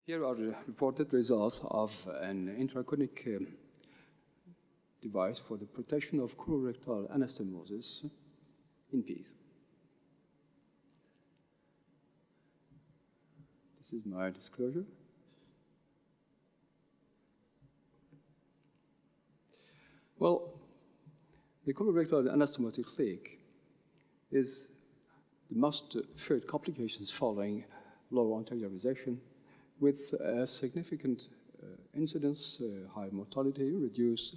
Here are the reported results of an intracranic device for the protection of colorectal anastomosis in peas. This is my disclosure. Well, the colorectal anastomotic leak is the most feared complications following lower anterior resection, with a significant incidence, high mortality, reduced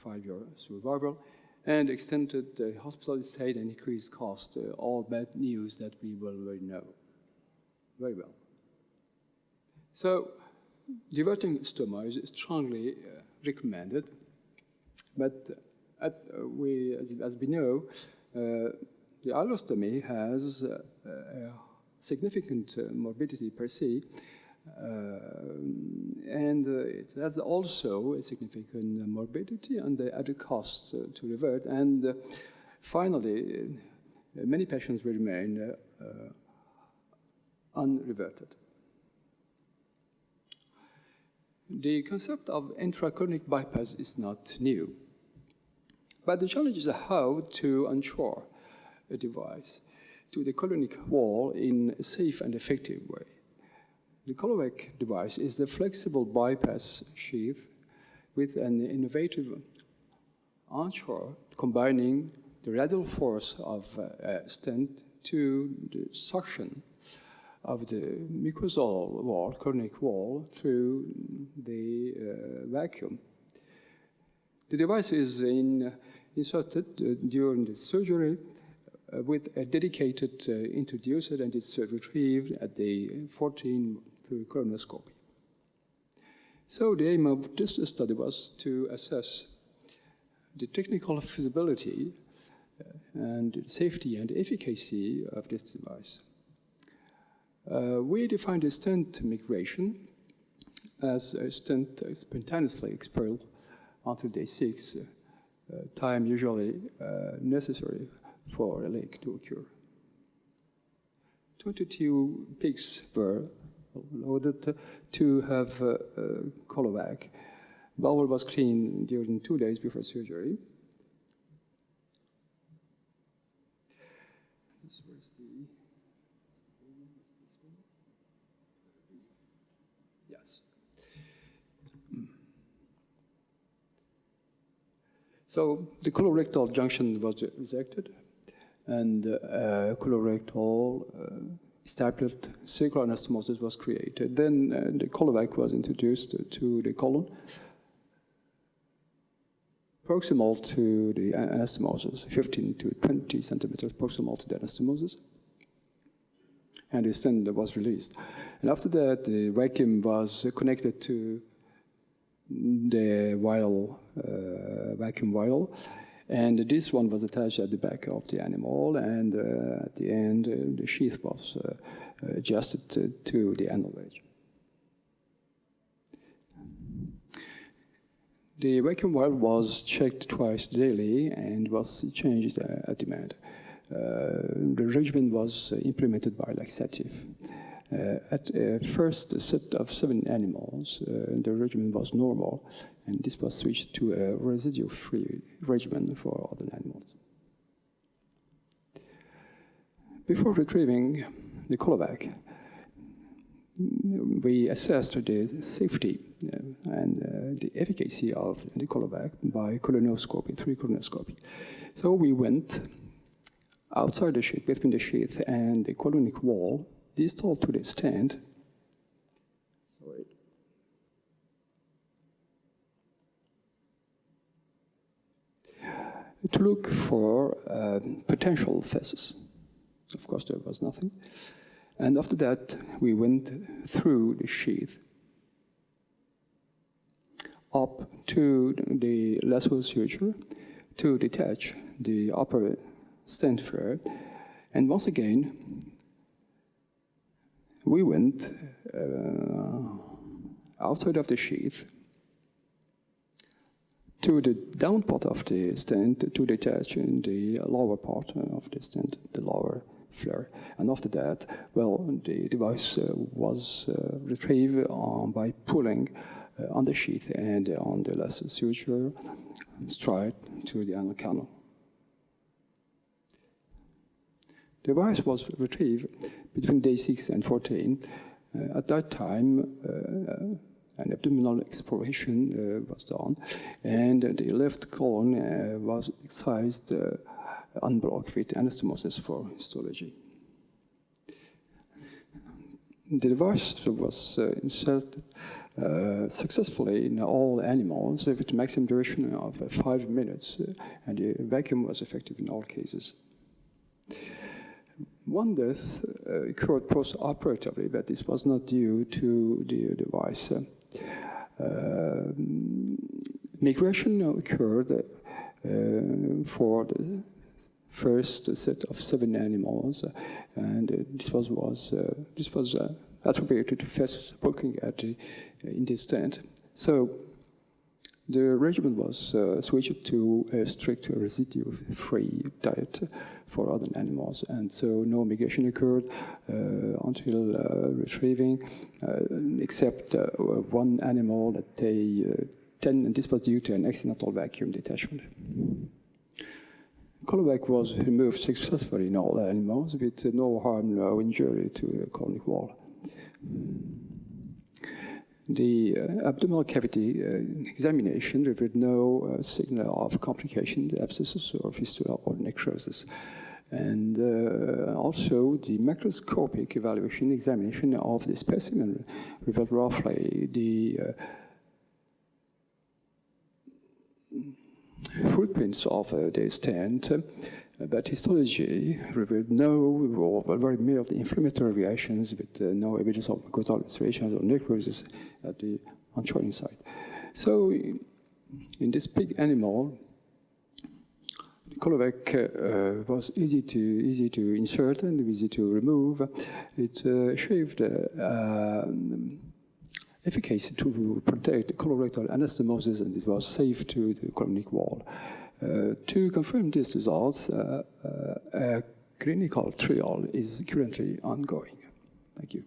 5-year survival, and extended hospital stay and increased cost, all bad news that we will already know very well. So, diverting stoma is strongly recommended, but as we know, the allostomy has a significant morbidity per se, and it has also a significant morbidity and the added costs to revert. And finally, many patients will remain unreverted. The concept of intracranic bypass is not new, but the challenge is how to ensure a device to the colonic wall in a safe and effective way. The Khosrovani device is the flexible bypass sheath with an innovative anchor combining the radial force of a stent to the suction of the mucosal wall, colonic wall, through the vacuum. The device is inserted during the surgery with a dedicated introducer, and it's retrieved at the 14 through colonoscopy. So the aim of this study was to assess the technical feasibility and safety and efficacy of this device. We defined the stent migration as a stent spontaneously expelled until day 6, time usually necessary for a leak to occur. 22 pigs were loaded to have Khosrovani. Bowel was cleaned during 2 days before surgery. This was yes. So the colorectal junction was resected, and colorectal stapled circular anastomosis was created. Then the Khosrovani was introduced to the colon, proximal to the anastomosis, 15 to 20 centimeters proximal to the anastomosis, and the stent was released. And after that, the vacuum was connected to the vial, vacuum vial, and this one was attached at the back of the animal, and at the end, the sheath was adjusted to the anal wedge. The vacuum vial was checked twice daily and was changed at demand. The regimen was implemented by laxative. At a first set of 7 animals, the regimen was normal, and this was switched to a residue-free regimen for other animals. Before retrieving the Khosrovani, we assessed the safety and the efficacy of the Khosrovani by colonoscopy, 3 colonoscopy. So we went outside the sheath, between the sheath and the colonic wall, distal to the stent. Sorry. To look for potential fissures. Of course, there was nothing. And after that, we went through the sheath up to the lateral suture to detach the upper stent flare. And once again, we went outside of the sheath to the down part of the stent to detach in the lower part of the stent, the lower flare. And after that, well, the device was retrieved by pulling on the sheath and on the last suture straight to the anal canal. The device was retrieved between day 6 and 14. At that time, an abdominal exploration was done, and the left colon was excised unblocked with anastomosis for histology. The device was inserted successfully in all animals with a maximum duration of 5 minutes, and the vacuum was effective in all cases. One death occurred post-operatively, but this was not due to the device. Migration occurred for the first set of 7 animals, and this was attributed to fast bulking in this tent. So the regimen was switched to a strict residue-free diet for other animals, and so no migration occurred until retrieving, except one animal at day 10, and this was due to an accidental vacuum detachment. Colovac was removed successfully in all animals with no harm, no injury to the colonic wall. The abdominal cavity examination revealed no signal of complications, abscesses, or fistula or necrosis. And also, the macroscopic evaluation examination of the specimen revealed roughly the footprints of the stent, but histology revealed no or very mild inflammatory reactions with no evidence of mucosal ulcerations or necrosis at the unjoining site. So, in this pig animal, Colovac was easy to insert and easy to remove. It achieved efficacy to protect the colorectal anastomosis, and it was safe to the colonic wall. To confirm these results, a clinical trial is currently ongoing. Thank you.